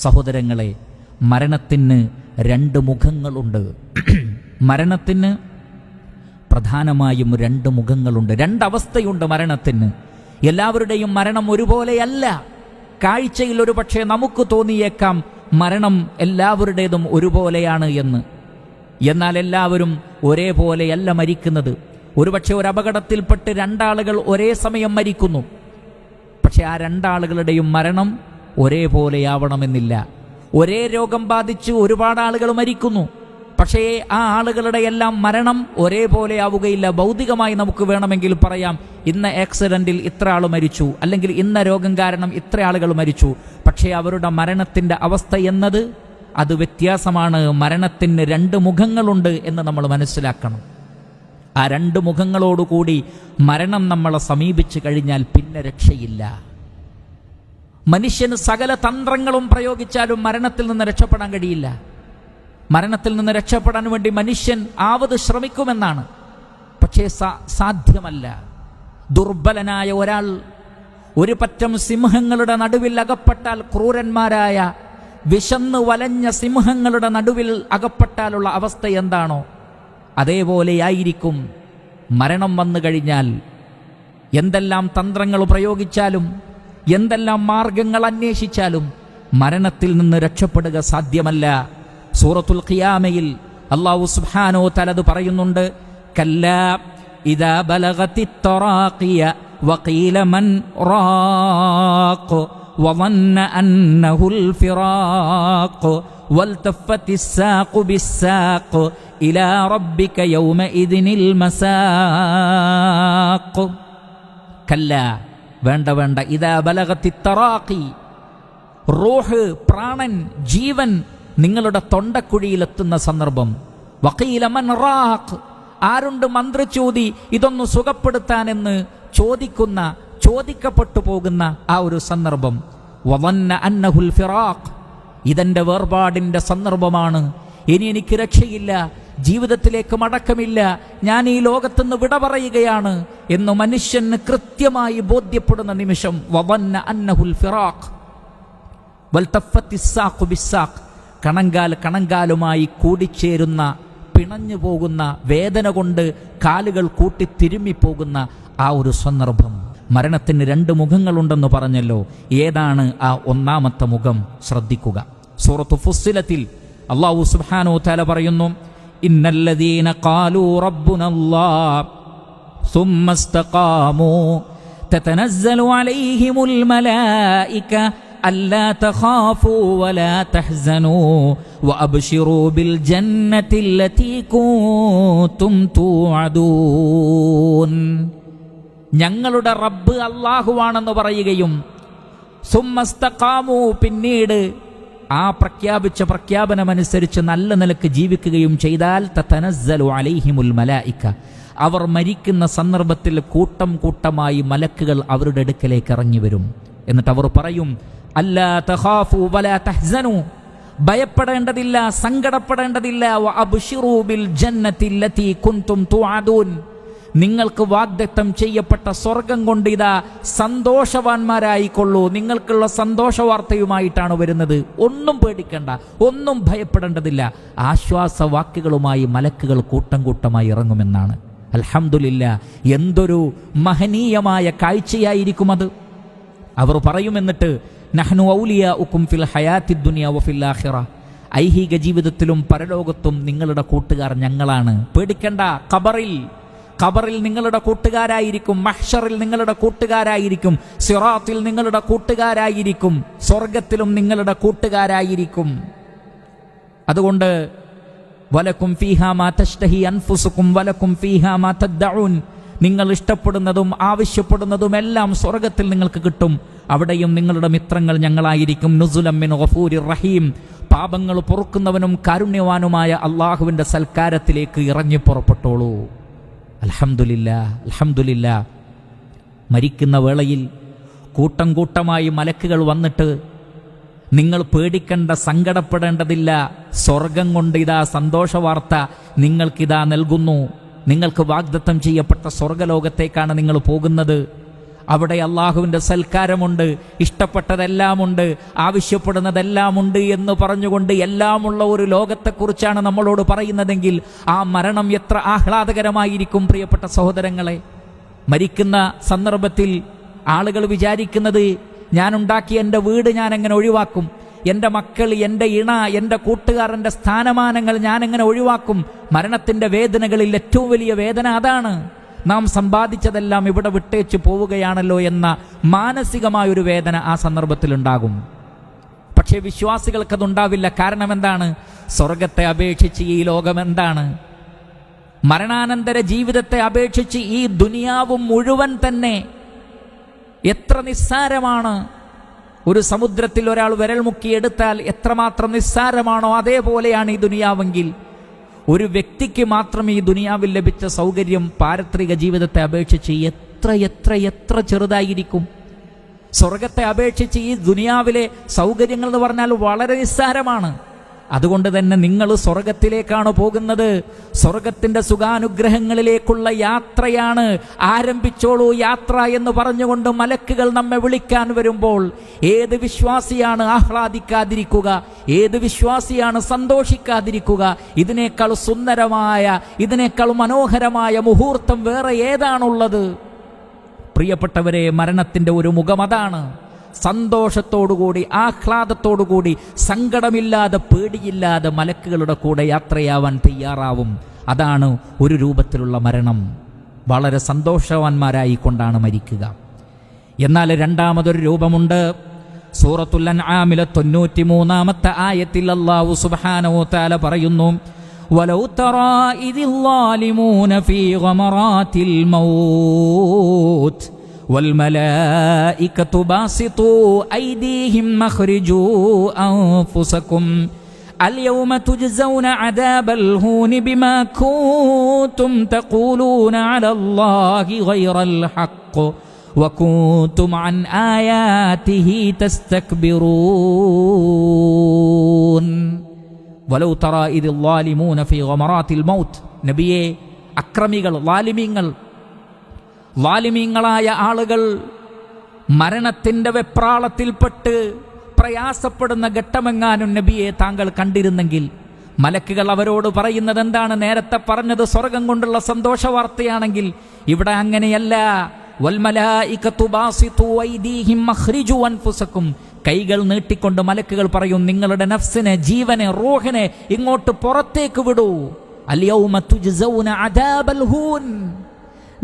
സഹോദരങ്ങളെ, മരണത്തിന് രണ്ട് മുഖങ്ങളുണ്ട്. മരണത്തിന് പ്രധാനമായും രണ്ട് മുഖങ്ങളുണ്ട്, രണ്ടവസ്ഥയുണ്ട് മരണത്തിന്. എല്ലാവരുടെയും മരണം ഒരുപോലെയല്ല. കാഴ്ചയിൽ ഒരു പക്ഷേ നമുക്ക് തോന്നിയേക്കാം മരണം എല്ലാവരുടേതും ഒരുപോലെയാണ് എന്ന്. എന്നാൽ എല്ലാവരും ഒരേപോലെയല്ല മരിക്കുന്നത്. ഒരുപക്ഷെ ഒരു അപകടത്തിൽപ്പെട്ട് രണ്ടാളുകൾ ഒരേ സമയം മരിക്കുന്നു. പക്ഷെ ആ രണ്ടാളുകളുടെയും മരണം ഒരേപോലെയാവണമെന്നില്ല. ഒരേ രോഗം ബാധിച്ച് ഒരുപാട് ആളുകൾ മരിക്കുന്നു. പക്ഷേ ആ ആളുകളുടെ എല്ലാം മരണം ഒരേപോലെ ആവുകയില്ല. ഭൗതികമായി നമുക്ക് വേണമെങ്കിൽ പറയാം, ഇന്ന ആക്സിഡന്റിൽ ഇത്ര ആൾ മരിച്ചു, അല്ലെങ്കിൽ ഇന്ന രോഗം കാരണം ഇത്ര ആളുകൾ മരിച്ചു. പക്ഷേ അവരുടെ മരണത്തിൻ്റെ അവസ്ഥ എന്നത് അത് വ്യത്യാസമാണ്. മരണത്തിന് രണ്ട് മുഖങ്ങളുണ്ട് എന്ന് നമ്മൾ മനസ്സിലാക്കണം. ആ രണ്ട് മുഖങ്ങളോടുകൂടി മരണം നമ്മളെ സമീപിച്ചു കഴിഞ്ഞാൽ പിന്നെ രക്ഷയില്ല. മനുഷ്യന് സകല തന്ത്രങ്ങളും പ്രയോഗിച്ചാലും മരണത്തിൽ നിന്ന് രക്ഷപ്പെടാൻ കഴിയില്ല. മരണത്തിൽ നിന്ന് രക്ഷപ്പെടാൻ വേണ്ടി മനുഷ്യൻ ആവത് ശ്രമിക്കുമെന്നാണ്. പക്ഷേ സാധ്യമല്ല. ദുർബലനായ ഒരാൾ ഒരു പറ്റം സിംഹങ്ങളുടെ നടുവിൽ അകപ്പെട്ടാൽ, ക്രൂരന്മാരായ വിശന്ന് വലഞ്ഞ സിംഹങ്ങളുടെ നടുവിൽ അകപ്പെട്ടാലുള്ള അവസ്ഥ എന്താണോ അതേപോലെയായിരിക്കും മരണം വന്നു കഴിഞ്ഞാൽ. എന്തെല്ലാം തന്ത്രങ്ങൾ പ്രയോഗിച്ചാലും എന്തെല്ലാം മാർഗങ്ങൾ അന്വേഷിച്ചാലും മരണത്തിൽ നിന്ന് രക്ഷപ്പെടുക സാധ്യമല്ല. സൂറത്തുൽ ഖിയാമയിൽ അല്ലാഹു സുബ്ഹാനഹു വ തആല പറയുന്നുണ്ട്, കല്ലാ ഇദാ ബലഗതിത് തറാഖിയ വഖീല മൻ റാഖ് വظن أنه الفراق والتفت الساق بالساق إلى ربك يومئذ المساق. കല്ലാ, വേണ്ട വേണ്ട, ഇദാ ബലഗതിത് തറാഖി, റൂഹ്, പ്രാണൻ, ജീവൻ നിങ്ങളുടെ തൊണ്ടക്കുഴിയിലെത്തുന്ന സന്ദർഭം. വഖീല മൻ റാഖ്, ആരുണ്ട് മന്ത്രിച്ചൂതി ഇതൊന്ന് സുഖപ്പെടുത്താനെന്ന് ചോദിക്കപ്പെട്ടു പോകുന്ന ആ ഒരു സന്ദർഭം. വظن أنه الفراق, ഇതെന്റെ വേർപാടിന്റെ സന്ദർഭമാണ്, ഇനി എനിക്ക് രക്ഷയില്ല, ജീവിതത്തിലേക്ക് മടക്കമില്ല, ഞാൻ ഈ ലോകത്തുനിന്ന് വിട പറയുകയാണ് എന്ന് മനുഷ്യന് കൃത്യമായി ബോധ്യപ്പെടുന്ന നിമിഷം വظن أنه الفراق والتفت الساق بالساق, കണങ്കാലുമായി കൂടിച്ചേരുന്ന, പിണഞ്ഞു പോകുന്ന, വേദന കൊണ്ട് കാലുകൾ കൂട്ടി തിരുമ്മിപ്പോകുന്ന ആ ഒരു സന്ദർഭം. മരണത്തിന് രണ്ട് മുഖങ്ങളുണ്ടെന്ന് പറഞ്ഞല്ലോ. ഏതാണ് ആ ഒന്നാമത്തെ മുഖം? ശ്രദ്ധിക്കുക. സൂറത്തു ഫുസ്സിലത്തിൽ അല്ലാഹു സുബ്ഹാനഹു വ തആല പറയുന്നു, ഇന്നല്ലദീന ഖാലൂ റബ്ബുനല്ലാഹ് സുമ്മ ഇസ്തഖാമൂ തതനസ്സലു അലൈഹിമുൽ മലായിക അല്ലാ തഖാഫൂ വലാ തഹ്സനൂ വഅബ്ശിറൂ ബിൽ ജന്നത്തില്ലതീ കുൻതും തുഅദൂൻ. ഞങ്ങളുടെ റബ്ബ് അല്ലാഹുവാണെന്ന് പറയുകയും സുമ്മസ്തഖാമു, പിന്നീട് ആ പ്രഖ്യാപിച്ച പ്രഖ്യാപനമനുസരിച്ച് നല്ല നിലക്ക് ജീവിക്കുകയും ചെയ്താൽ തതനസ്സലു അലൈഹിമുൽ മലായിക, അവർ മരിക്കുന്ന സന്ദർഭത്തിൽ കൂട്ടം കൂട്ടമായി മലക്കുകൾ അവരുടെ അടുക്കലേക്ക് ഇറങ്ങി വരും. എന്നിട്ട് അവർ പറയും, അല്ലാ തഖാഫു വലാ തഹ്സനു, ഭയപ്പെടേണ്ടതില്ല, സങ്കടപ്പെടേണ്ടതില്ല, വഅബ്ശിറൂ ബിൽ ജന്നത്തില്ലതീ കുൻതും തുഅദൂൻ, നിങ്ങൾക്ക് വാഗ്ദത്തം ചെയ്യപ്പെട്ട സ്വർഗം കൊണ്ട് ഇതാ സന്തോഷവാന്മാരായിക്കൊള്ളൂ, നിങ്ങൾക്കുള്ള സന്തോഷ വാർത്തയുമായിട്ടാണ് വരുന്നത്, ഒന്നും പേടിക്കണ്ട, ഒന്നും ഭയപ്പെടേണ്ടതില്ല. ആശ്വാസവാക്കുകളുമായി മലക്കുകൾ കൂട്ടം കൂട്ടമായി ഇറങ്ങുമെന്നാണ്. അൽഹംദുലില്ലാ, എന്തൊരു മഹനീയമായ കാഴ്ചയായിരിക്കും അത്. അവർ പറയുമെന്നിട്ട്, നഹ്നു ഔലിയാഉകും ഫിൽ ഹയാത്തിദ് ദുനിയ വഫിൽ ആഖിറ, ഐഹിക ജീവിതത്തിലും പരലോകത്തും നിങ്ങളുടെ കൂട്ടുകാർ ഞങ്ങളാണ്, പേടിക്കണ്ട. ഖബറിൽ നിങ്ങളുടെ കൂട്ടുകാരായിരിക്കും, മഹ്ശറിൽ നിങ്ങളുടെ കൂട്ടുകാരായിരിക്കും, സിറാത്തിൽ നിങ്ങളുടെ കൂട്ടുകാരായിരിക്കും, സ്വർഗത്തിലും നിങ്ങളുടെ കൂട്ടുകാരായിരിക്കും. അതുകൊണ്ട് വലക്കും ഫീഹാ മാ തശ്തഹി അൻഫുസുക്കും വലക്കും ഫീഹാ മാ തദ്ദഊൻ, നിങ്ങൾ ഇഷ്ടപ്പെടുന്നതും ആവശ്യപ്പെടുന്നതുമെല്ലാം സ്വർഗത്തിൽ നിങ്ങൾക്ക് കിട്ടും, അവിടെയും നിങ്ങളുടെ മിത്രങ്ങൾ ഞങ്ങളായിരിക്കും. നുസുലം മിൻ ഗഫൂരിർ റഹീം, പാപങ്ങൾ പൊറുക്കുന്നവനും കാരുണ്യവാനുമായ അള്ളാഹുവിൻ്റെ സൽക്കാരത്തിലേക്ക് ഇറങ്ങി പുറപ്പെട്ടോളൂ. അൽഹംദുലില്ലാ, അൽഹംദുലില്ലാ. മരിക്കുന്ന വേളയിൽ കൂട്ടം കൂട്ടമായി മലക്കുകൾ വന്നിട്ട്, നിങ്ങൾ പേടിക്കേണ്ട, സങ്കടപ്പെടേണ്ടതില്ല, സ്വർഗം കൊണ്ട് ഇതാ സന്തോഷവാർത്ത നിങ്ങൾക്കിതാ നൽകുന്നു, നിങ്ങൾക്ക് വാഗ്ദത്തം ചെയ്യപ്പെട്ട സ്വർഗലോകത്തേക്കാണ് നിങ്ങൾ പോകുന്നത്, അവിടെ അള്ളാഹുവിൻ്റെ സൽക്കാരമുണ്ട്, ഇഷ്ടപ്പെട്ടതെല്ലാമുണ്ട്, ആവശ്യപ്പെടുന്നതെല്ലാമുണ്ട് എന്ന് പറഞ്ഞുകൊണ്ട് എല്ലാമുള്ള ഒരു ലോകത്തെക്കുറിച്ചാണ് നമ്മളോട് പറയുന്നതെങ്കിൽ ആ മരണം എത്ര ആഹ്ലാദകരമായിരിക്കും പ്രിയപ്പെട്ട സഹോദരങ്ങളെ. മരിക്കുന്ന സന്ദർഭത്തിൽ ആളുകൾ വിചാരിക്കുന്നത്, ഞാനുണ്ടാക്കിയ എൻ്റെ വീട് ഞാൻ എങ്ങനെ ഒഴിവാക്കും, എൻ്റെ മക്കൾ, എൻ്റെ ഇണ, എൻ്റെ കൂട്ടുകാർ, എൻ്റെ സ്ഥാനമാനങ്ങൾ ഞാൻ എങ്ങനെ ഒഴിവാക്കും. മരണത്തിൻ്റെ വേദനകളിൽ ഏറ്റവും വലിയ വേദന അതാണ്. നാം സമ്പാദിച്ചതെല്ലാം ഇവിടെ വിട്ടേച്ച് പോവുകയാണല്ലോ എന്ന മാനസികമായൊരു വേദന ആ സന്ദർഭത്തിലുണ്ടാകും. പക്ഷേ വിശ്വാസികൾക്കതുണ്ടാവില്ല. കാരണം എന്താണ്? സ്വർഗത്തെ അപേക്ഷിച്ച് ഈ ലോകം എന്താണ്? മരണാനന്തര ജീവിതത്തെ അപേക്ഷിച്ച് ഈ ദുനിയാവും മുഴുവൻ തന്നെ എത്ര നിസ്സാരമാണ്. ഒരു സമുദ്രത്തിൽ ഒരാൾ വിരൽ മുക്കിയെടുത്താൽ എത്രമാത്രം നിസ്സാരമാണോ അതേപോലെയാണ് ഈ ദുനിയാവെങ്കിൽ ഒരു വ്യക്തിക്ക് മാത്രം ഈ ദുനിയാവിൽ ലഭിച്ച സൗകര്യം പാരത്രിക ജീവിതത്തെ അപേക്ഷിച്ച് എത്ര എത്ര എത്ര ചെറുതായിരിക്കും. സ്വർഗത്തെ അപേക്ഷിച്ച് ഈ ദുനിയാവിലെ സൗകര്യങ്ങൾ എന്ന് പറഞ്ഞാൽ വളരെ നിസ്സാരമാണ്. അതുകൊണ്ട് തന്നെ നിങ്ങൾ സ്വർഗത്തിലേക്കാണ് പോകുന്നത്. സ്വർഗത്തിന്റെ സുഖാനുഗ്രഹങ്ങളിലേക്കുള്ള യാത്രയാണ്. ആരംഭിച്ചോളൂ യാത്ര എന്ന് പറഞ്ഞുകൊണ്ട് മലക്കുകൾ നമ്മെ വിളിക്കാൻ വരുമ്പോൾ ഏത് വിശ്വാസിയാണ് ആഹ്ലാദിക്കാതിരിക്കുക? ഏത് വിശ്വാസിയാണ് സന്തോഷിക്കാതിരിക്കുക? ഇതിനേക്കാൾ സുന്ദരമായ, ഇതിനേക്കാൾ മനോഹരമായ മുഹൂർത്തം വേറെ ഏതാണുള്ളത്? പ്രിയപ്പെട്ടവരെ, മരണത്തിന്റെ ഒരു മുഖം അതാണ്. സന്തോഷത്തോടുകൂടി, ആഹ്ലാദത്തോടുകൂടി, സങ്കടമില്ലാതെ, പേടിയില്ലാതെ മലക്കുകളുടെ കൂടെ യാത്രയാവാൻ തയ്യാറാവും. അതാണ് ഒരു രൂപത്തിലുള്ള മരണം. വളരെ സന്തോഷവാന്മാരായിക്കൊണ്ടാണ് മരിക്കുക. എന്നാൽ രണ്ടാമതൊരു രൂപമുണ്ട്. സൂറത്തുൽ അൻആമിലെ 93-ാമത്തെ ആയത്തിൽ അല്ലാഹു സുബ്ഹാനഹു വതആല പറയുന്നു, വലൗ തറാ ഇദിൽ ളാലിമൂന ഫീ ഗമറാത്തിൽ മൗത്ത് والملائكة باسطوا أيديهم أخرجوا أنفسكم اليوم تجزون عذاب الهون بما كنتم تقولون على الله غير الحق وكنتم عن آياته تستكبرون ولو ترى إذ الظالمون في غمرات الموت. നബിയെ, അക്രമികൾ, ളാലിമീങ്ങളായ ആളുകൾ മരണത്തിന്റെ വെപ്രാളത്തിൽപ്പെട്ട് പ്രയാസപ്പെടുന്ന ഘട്ടമെങ്ങാനും നബിയെ താങ്കൾ കണ്ടിരുന്നെങ്കിൽ, മലക്കുകൾ അവരോട് പറയുന്നത് എന്താണ്? നേരത്തെ പറഞ്ഞത് സ്വർഗം കൊണ്ടുള്ള സന്തോഷ വാർത്തയാണെങ്കിൽ ഇവിടെ അങ്ങനെയല്ല. വൽമലായികതു ബാസിതു ഐദീഹിം അഖ്രിജു അൻഫുസകും. കൈകൾ നീട്ടിക്കൊണ്ട് മലക്കുകൾ പറയും, നിങ്ങളുടെ നഫ്സിനെ, ജീവനെ, റൂഹിനെ ഇങ്ങോട്ട് പുറത്തേക്ക് വിടൂ. അൽയൗമ തുജ്സൗന അദാബൽ ഹൂൻ.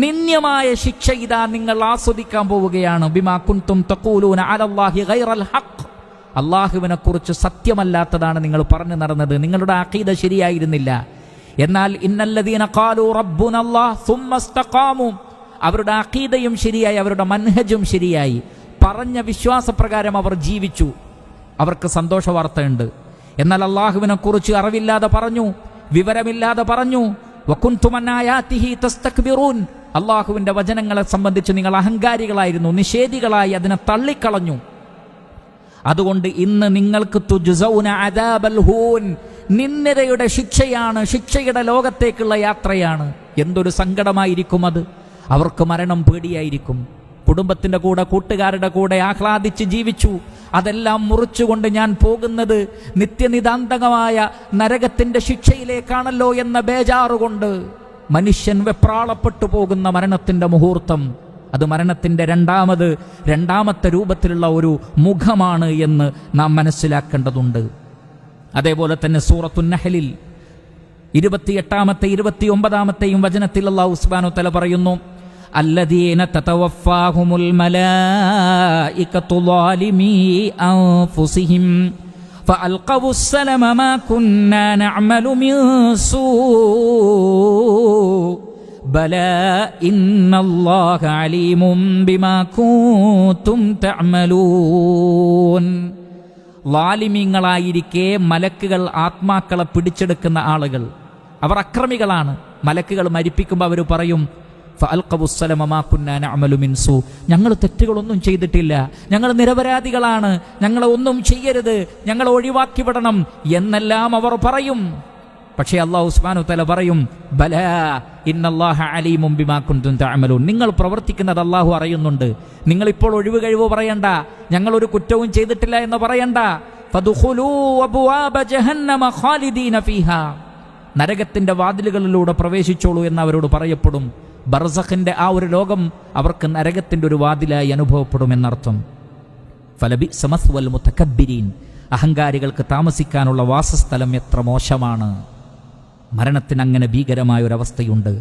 നിന്ദ്യമായ ശിക്ഷ ഇതാ നിങ്ങൾ ആസ്വദിക്കാൻ പോവുകയാണ്. ബിമാ കുൻതും തഖൂലൂന അലല്ലാഹി ഗൈറൽ ഹഖ്. അല്ലാഹുവിനെ കുറിച്ച് സത്യമല്ലാത്തതാണ് നിങ്ങൾ പറഞ്ഞു നടന്നത്. നിങ്ങളുടെ അഖീദ ശരിയായിരുന്നില്ല. എന്നാൽ ഇന്നല്ലദീന ഖാലൂ റബ്ബുനല്ലാഹ് സുമ്മ ഇസ്തഖാമു, അവരുടെ അഖീദയും ശരിയായി, അവരുടെ മൻഹജും ശരിയായി, പറഞ്ഞ വിശ്വാസപ്രകാരം അവർ ജീവിച്ചു. അവർക്ക് സന്തോഷ വാർത്തയുണ്ട്. എന്നാൽ അല്ലാഹുവിനെ കുറിച്ച് അറിവില്ലാതെ പറഞ്ഞു, വിവരമില്ലാതെ പറഞ്ഞു. വകുൻതും അൻ ആയാതിഹി തസ്തക്ബിറൂൻ. അല്ലാഹുവിന്റെ വചനങ്ങളെ സംബന്ധിച്ച് നിങ്ങൾ അഹങ്കാരികളായിരുന്നു, നിഷേധികളായി അതിനെ തള്ളിക്കളഞ്ഞു. അതുകൊണ്ട് ഇന്ന് നിങ്ങൾക്ക് തുജ്സൗന അദാബൽ ഹൂൻ, നിന്ദയുടെ ശിക്ഷയാണ്, ശിക്ഷയുടെ ലോകത്തേക്കുള്ള യാത്രയാണ്. എന്തൊരു സങ്കടമായിരിക്കും അത്. അവർക്ക് മരണം പേടിയായിരിക്കും. കുടുംബത്തിന്റെ കൂടെ, കൂട്ടുകാരുടെ കൂടെ ആഹ്ലാദിച്ച് ജീവിച്ചു. അതെല്ലാം മുറിച്ചുകൊണ്ട് ഞാൻ പോകുന്നത് നിത്യനിതാന്തകമായ നരകത്തിന്റെ ശിക്ഷയിലേക്കാണല്ലോ എന്ന ബേജാറുകൊണ്ട് മനുഷ്യൻ വെപ്രാളപ്പെട്ടു പോകുന്ന മരണത്തിന്റെ മുഹൂർത്തം, അത് മരണത്തിന്റെ രണ്ടാമത്തെ രൂപത്തിലുള്ള ഒരു മുഖമാണ് എന്ന് നാം മനസ്സിലാക്കേണ്ടതുണ്ട്. അതേപോലെ തന്നെ സൂറത്തുൻ നഹ്ലിൽ 28-ാമത്തെ 29-ാമത്തെയും വചനത്തിൽ അല്ലാഹു സുബ്ഹാനഹു വതആല പറയുന്നു, الذين تتوفاهم الملائكة ظالمي أنفسهم فألقوا السلم ما كنا نعمل من سوء بلى إن الله عليم بما كنتم تعملون. ളാലിമീങ്ങളായിരിക്കെ മലക്കുകൾ ആത്മാക്കളെ പിടിച്ചെടുക്കുന്ന ആളുകൾ, അവർ അക്രമികളാണ്. മലക്കുകൾ മരിപ്പിക്കുമ്പോൾ അവർ പറയും, ഞങ്ങൾ തെറ്റുകളൊന്നും ചെയ്തിട്ടില്ല, ഞങ്ങൾ നിരപരാധികളാണ്, ഞങ്ങളെ ഒന്നും ചെയ്യരുത്, ഞങ്ങളെ ഒഴിവാക്കി വിടണം എന്നെല്ലാം അവർ പറയും. പക്ഷേ അല്ലാഹു സുബ്ഹാനഹു വ തആല പറയും, ബലാ ഇന്നല്ലാഹ അലീമും ബിമാ കുൻതും തഅമലൂൻ. നിങ്ങൾ പ്രവർത്തിക്കുന്നത് അല്ലാഹു അറിയുന്നുണ്ട്. നിങ്ങളിപ്പോൾ ഒഴിവ് കഴിവ് പറയണ്ട, ഞങ്ങളൊരു കുറ്റവും ചെയ്തിട്ടില്ല എന്ന് പറയണ്ട. ഫദ്ഖുലൂ അബ്വാബ ജഹന്നമ ഖാലിദീന ഫീഹാ. നരകത്തിന്റെ വാതിലുകളിലൂടെ പ്രവേശിച്ചോളൂ എന്ന് അവരോട് പറയപ്പെടും. ബർസഖിന്റെ ആ ഒരു ലോകം അവർക്ക് നരകത്തിന്റെ ഒരു വാതിലായി അനുഭവപ്പെടുമെന്നർത്ഥം. ഫലബിഅസ മസ്വൽ മുതകബ്ബിരീൻ. അഹങ്കാരികൾക്ക് താമസിക്കാനുള്ള വാസസ്ഥലം എത്ര മോശമാണ്. മരണത്തിന് അങ്ങനെ ഭീകരമായ ഒരവസ്ഥയുണ്ട്.